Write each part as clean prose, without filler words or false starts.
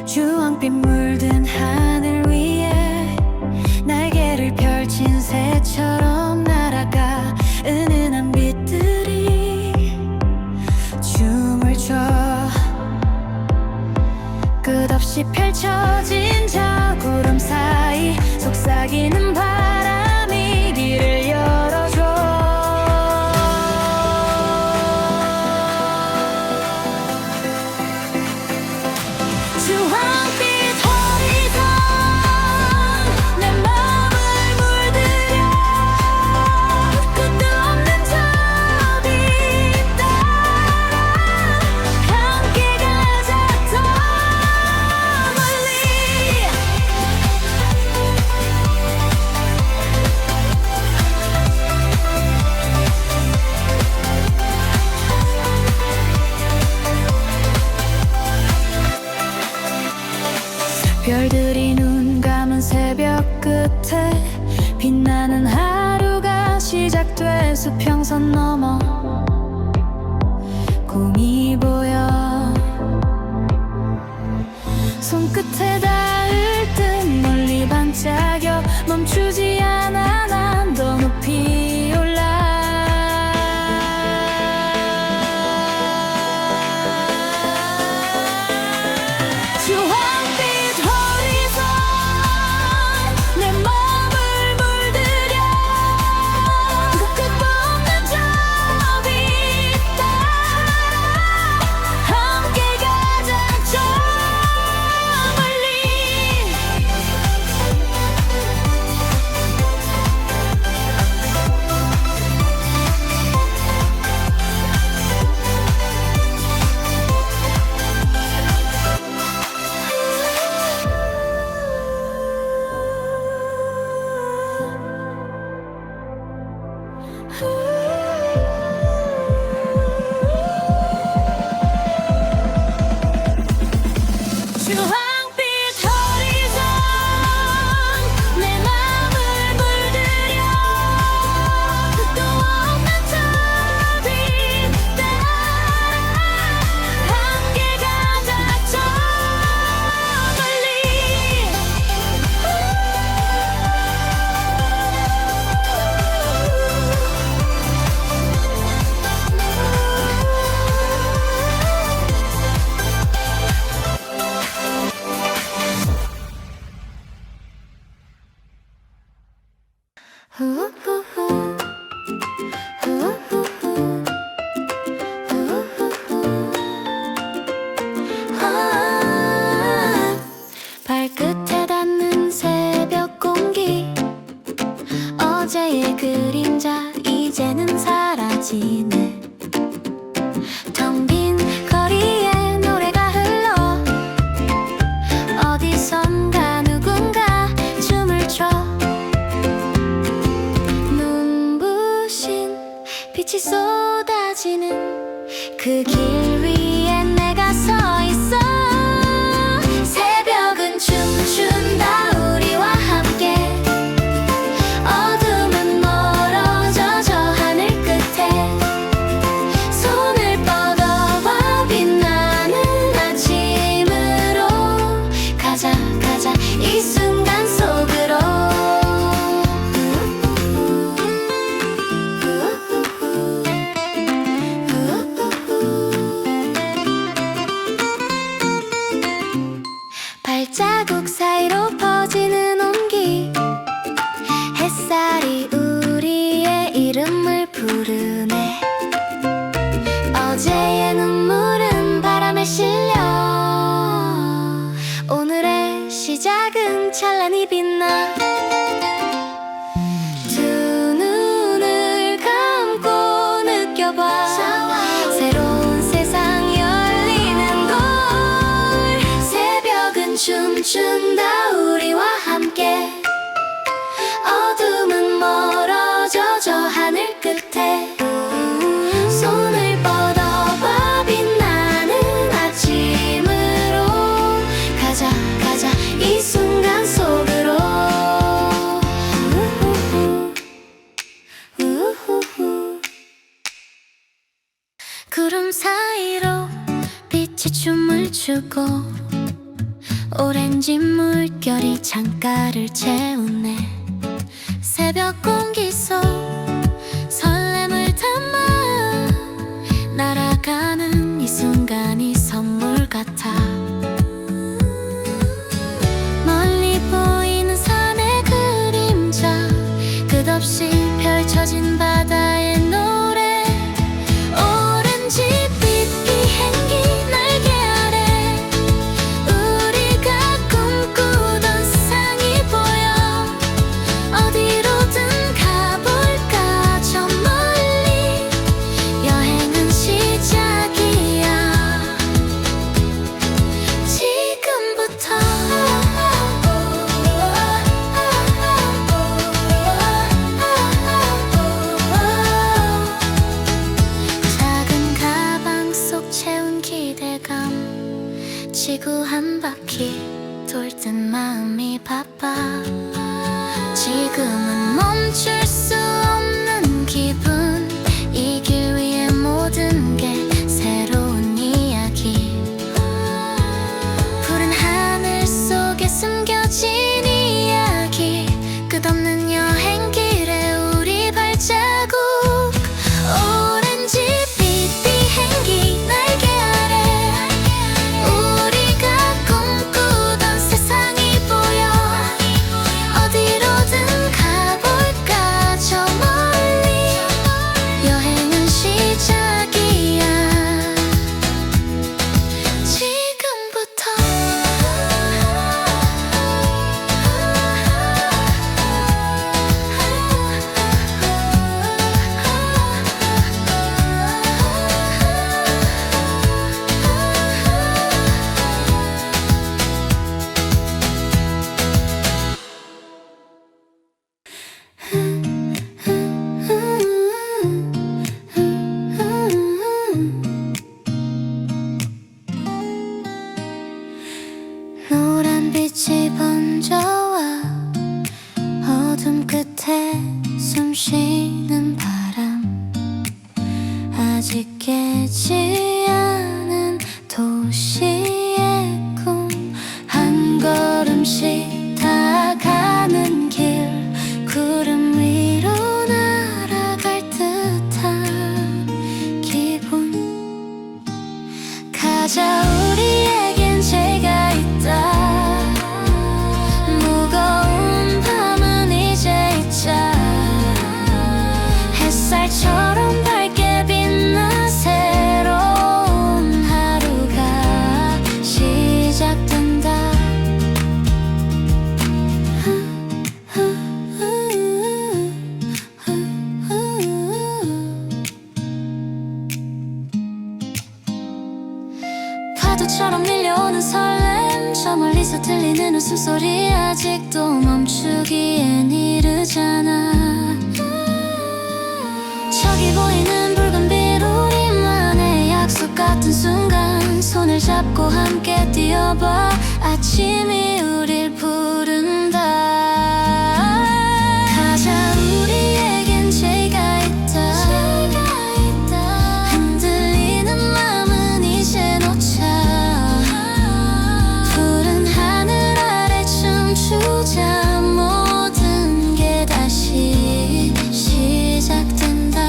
주황빛 물든 하늘 위에 날개를 펼친 새처럼 날아가. 은은한 빛들이 춤을 춰. 끝없이 펼쳐진 저 구름 사이 속삭이는 바람이 길을 열어줘. 주황빛 호리존 내 맘을 물들여. 끝도 없는 저 빛 따라 함께 가자 더 멀리. 별들이 눈 감은 새벽 끝에 빛나는 하루가 시작돼. 수평선 넘어 꿈이 보여. 손끝에 닿을 듯 멀리 반짝여. 멈추지 않아 난 더 높이 올라. 주황빛 호리존 내 맘을 물들여. 끝도 없는 저 빛 따라 함께 가자 저 멀리. 주황빛 호리존 내 맘을 물들여. 끝도 없는 저 빛 따라 함께 가자 저 멀리. 후후후 후후후 후후후. 발끝에 닿는 새벽 공기. 어제의 그림자 이제는 사라지네. 텅 빈 거리에 노래가 흘러. 어디선가 누군가 춤을 춰. 눈부신 빛이 쏟아지는 그 길 위에 내가 서 있어. 새벽은 춤춘다 우리와 함께. 어둠은 멀어져 저 하늘 끝에. 손을 뻗어봐 빛나는 아침으로. 가자 가자 이 순간 속으로. 발자국 사이로 퍼지는 온기. 햇살이 우리의 이름을 부르네. 어제의 눈물은 바람에 실려. 오늘의 시작은 찬란히 빛나. 두 눈을 감고 느껴봐. 새로운 세상 열리는 걸. 새벽은 춤춘다 우리와 함께. 어둠은 멀어져 저 하늘 끝에. 손을 뻗어봐 빛나는 아침으로. 가자 가자 이 순간 속으로. 우후후. 구름 사이로 빛이 춤을 추고. 오렌지 물결이 창가를 채우네. 새벽 공기 속 설렘을 담아 날아가는 이 순간이 선물 같아. 멀리 보이는 산의 그림자, 끝없이 펼쳐진 바다의 노래. 오렌지빛 비행기 날개 아래 우리가 꿈꾸던 세상이 보여. 어디로든 가볼까 저 멀리. 여행은 시작이야 지금부터. 작은 가방 속 채운 기대감, 지구 한 바퀴 돌 듯 마음이 바빠. 지금은 멈출 수 없는 기분, 이 길 위의 모든 게 새로운 이야기. 푸른 하늘 속에 숨겨진 이야기, 끝없는 여행길에 우리 발자국. 오렌지빛 비행기 날개 아래 우리가 꿈꾸던 세상이 보여. 어디로든 가볼까 저 멀리. 여행은 시작이야 지금부터. 노란 빛이 번져와 어둠 끝에 숨쉬는 바람. 아직 깨지 않은 도시의 꿈, 한 걸음씩 다가는 길. 구름 위로 날아갈 듯한 기분. 가자 우리에겐 제가 있다. 무거운 밤은 이제 잊자. 햇살처럼 밝게 빛나 새로운 하루가 시작된다. 파도처럼 밀려오는 설렘, 저 멀리서 들리는 웃음소리. 아직도 멈추기엔 이르잖아. 저기 보이는 붉은 빛, 우리만의 약속 같은 순간. 손을 잡고 함께 뛰어봐. 아침이 우릴 부른다. 가자 우리에겐 제가 있다. 흔들리는 맘은 이제 놓자. 푸른 하늘 아래 춤추자. 모든 게 다시 시작된다.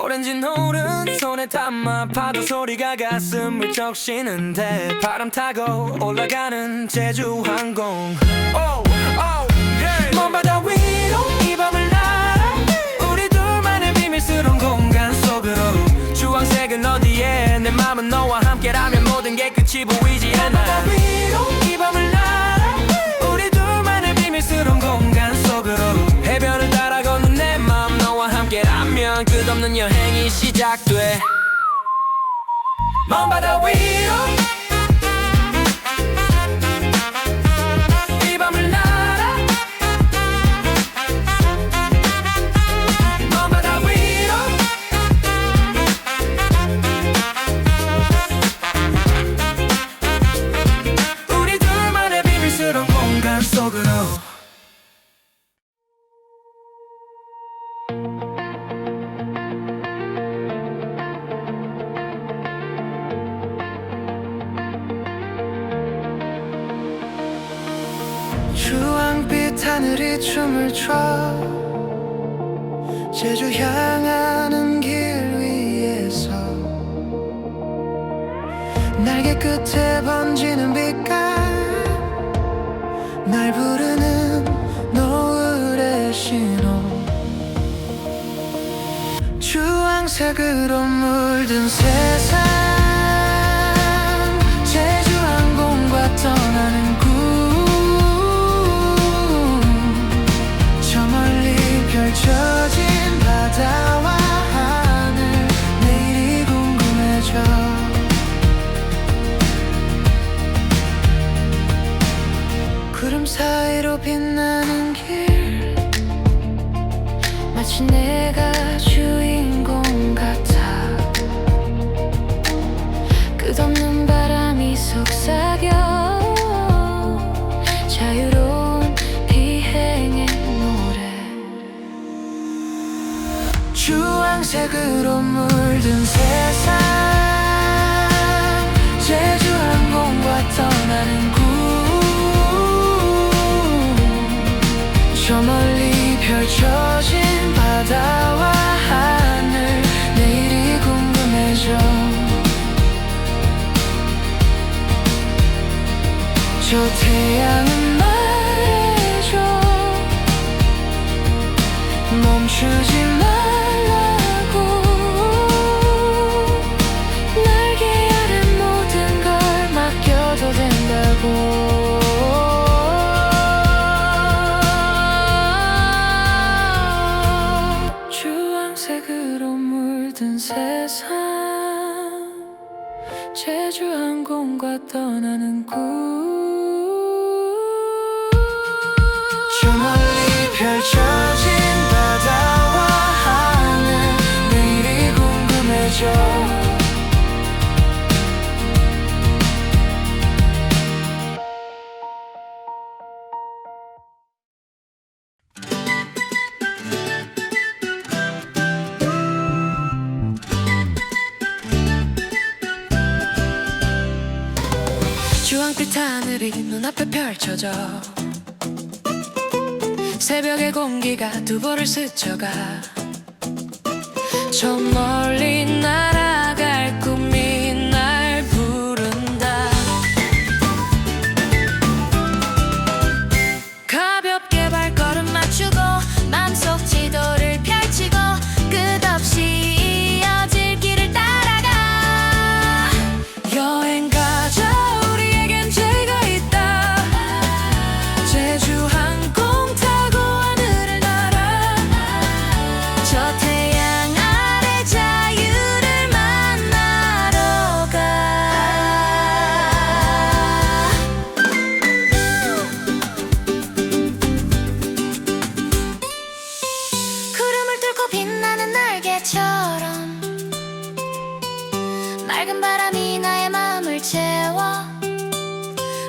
오렌지 노른 손에 담아 파도 소리가 가슴을 적시는데. 바람 타고 올라가는 제주항공. 먼 바다 위로 이 밤을 날아 우리 둘만의 비밀스러운 공간 속으로. 주황색은 어디에 내 맘은 너와 함께라면 모든 게 끝이 보이지 않아. 먼 바다 위로 이 밤을 날아 우리 둘만의 비밀스러운 공간 속으로. 해변을 따라 걷는 내 맘, 너와 함께라면 끝없는 여행이 시작돼. 먼 바다 위로 이 밤을 날아. 먼 바다 위로 우리 둘만의 비밀스러운 공간 속으로. 주황빛 하늘이 춤을 춰 제주 향하는 길 위에서 날개 끝에 번지는 빛깔 날 부르는 노을의 신호 주황색으로 물든 세상 제주항공과 떠나는 꿈 저 멀리 펼쳐진 바다와 하늘 내일이 궁금해져 구름 사이로 빛나는 길 마치 내가 주인공 같아 끝없는 바람이 속삭여 자유로운 비행의 노래 주황색으로 물든 세상 제주항공과 떠나는 꿈 저 멀리 펼쳐진 바다와 하늘 내일이 궁금해져 저 태양은 말해줘 멈추지 말라고 날개 아래 모든 걸 맡겨도 된다고 주황색으로 물든 세상 제주항공과 떠나는 꿈 저 멀리 펼쳐진 바다와 하늘 내일이 궁금해져 주황빛 하늘이 눈앞에 펼쳐져 새벽의 공기가 두보를 스쳐가 저 멀리 날아갈 꿈이 날 부른다 가볍게 발걸음 맞추고 맘속 지도를 펼치고 끝없이 이어질 길을 따라가 여행 가자 우리에겐 제가 있다 제주항공 타고 하늘을 날아 저 태양 아래 자유를 만나러 가 구름을 뚫고 빛나는 날개처럼 맑은 바람이 나의 마음을 채워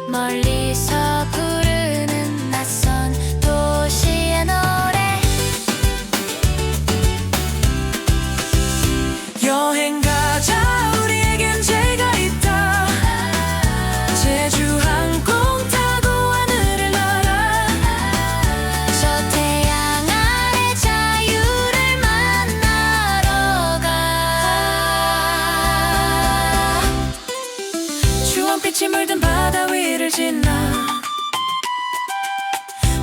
멀리서 부르는 낯선 도시의 노래 여행 가자 우리에겐 제가 있다 제주항공 타고 하늘을 날아 저 태양 아래 자유를 만나러 가 주황빛이 물든 바다 위를 지나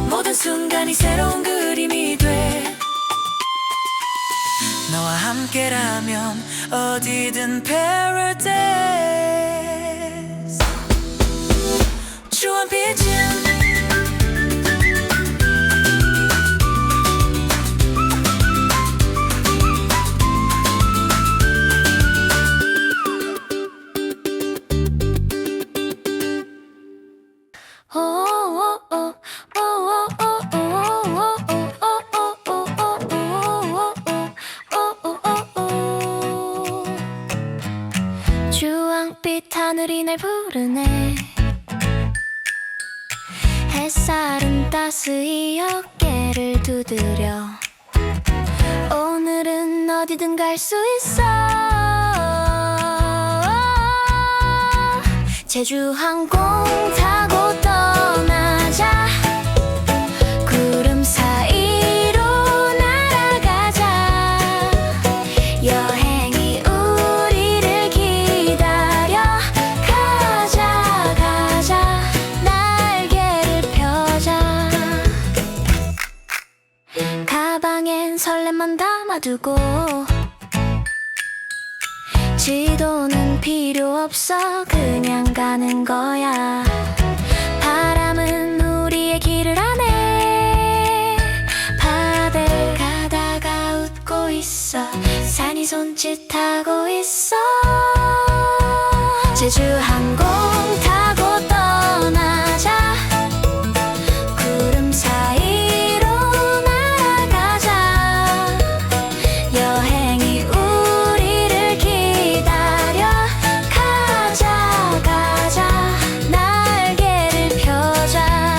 모든 순간이 새로운 그림이 돼 너와 함께라면 어디든 paradise 주황빛은 주황빛 하늘이 날 부르네 햇살은 따스히 어깨를 두드려 오늘은 어디든 갈 수 있어 제주항공 타고 떠나자 입에만 담아두고 지도는 필요 없어 그냥 가는 거야. 바람은 우리의 길을 안해. 바다를 가다가 웃고 있어. 산이 손짓하고 있어. 제주 항공 타고 떠나자. 구름 사이로 날아가자. 여행이 우리를 기다려. 가자 가자 날개를 펴자.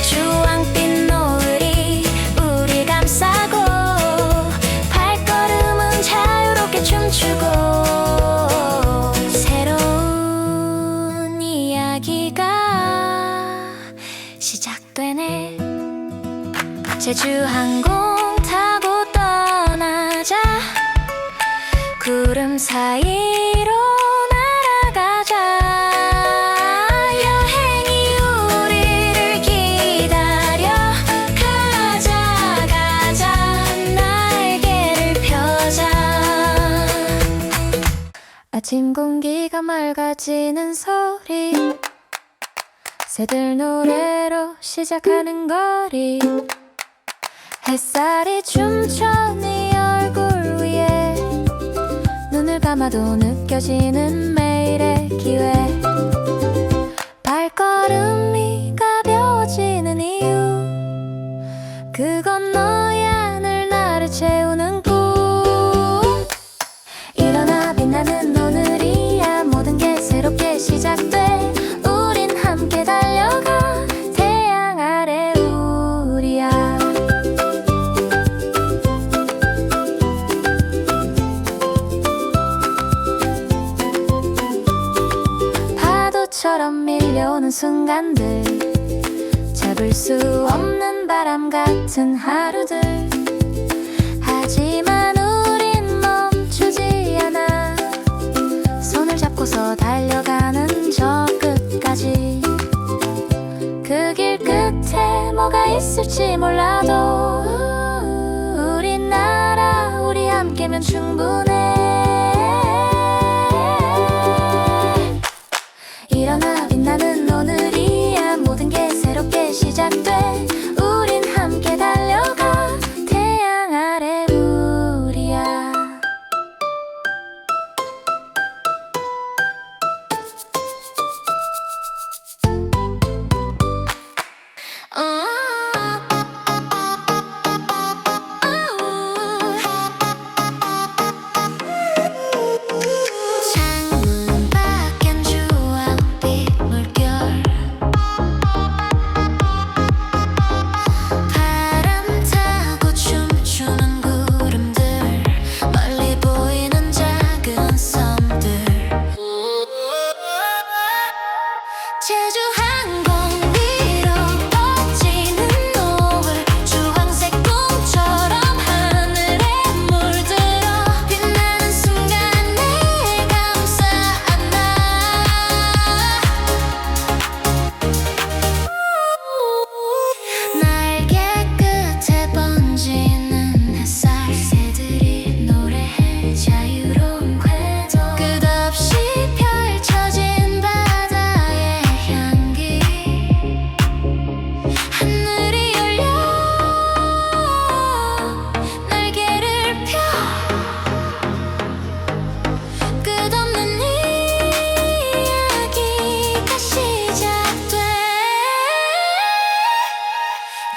주황빛 노을이 우릴 감싸고 발걸음은 자유롭게 춤추고 새로운 이야기가 시작되네. 제주 항공 타고 떠나자. 구름 사이로 날아가자. 여행이 우리를 기다려. 가자 가자 날개를 펴자. 아침 공기가 맑아지는 소리. 새들 노래로 시작하는 거리. 햇살이 춤춰 네 얼굴 위에. 눈을 감아도 느껴지는 매일의 기회. 발걸음이 가벼워지는 이유. 그건 너야 늘 나를 채우는 꿈. 일어나 빛나는 오늘이야. 모든 게 새롭게 시작돼. 우린 함께 달려가. 태양 아래 우리야. 파도처럼 밀려오는 순간들. 잡을 수 없는 바람 같은 하루들. 하지만 우린 멈추지 않아. 손을 잡고서 달려가는 저 끝까지. 그 길 끝에 뭐가 있을지 몰라도 우린 알아. 우리 함께면 충분해. 일어나 빛나는 오늘이야. 모든 게 새롭게 시작돼. 우린 함께 달려가. 태양 아래 우리야. 창문 밖엔 주황빛 물결. 바람 타고 춤추는 구름들. 멀리 보이는 작은 섬들. 제주 항공 위로 뻗지는 노을. 주황색 꿈처럼 하늘에 물들어. 빛나는 순간에 감싸 안아. 날개 끝에 번지는 햇살. 새들이 노래해 자유로운 궤도. 끝없이 펼쳐진 바다의 향기. 하늘이 열려 날개를 펴. 끝없는 이야기가 시작돼.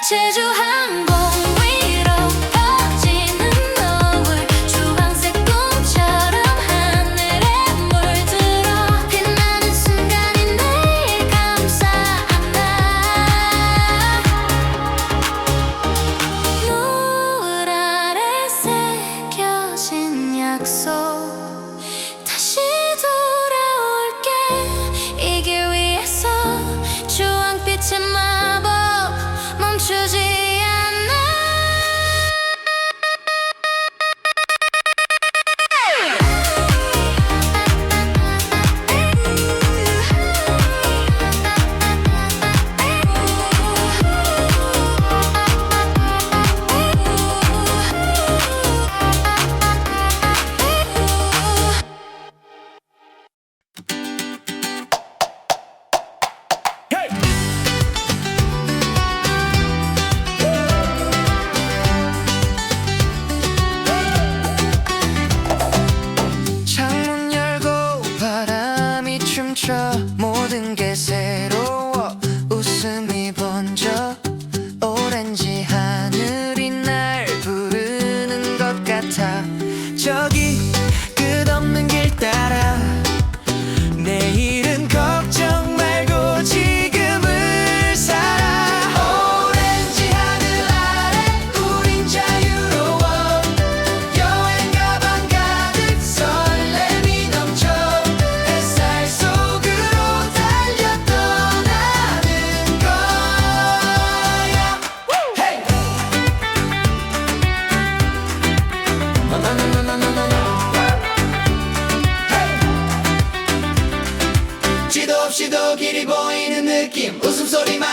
제주 항공 위로 뻗지는 노을. 주황색 꿈처럼 하늘에 물들어. 빛나는 순간이 날 감싸 안아. 노을 아래 새겨진 약속. 다시 돌아올게. 이 길 위에서 주황빛의 마법 멈추지 미리 보이는 느낌 웃음소리만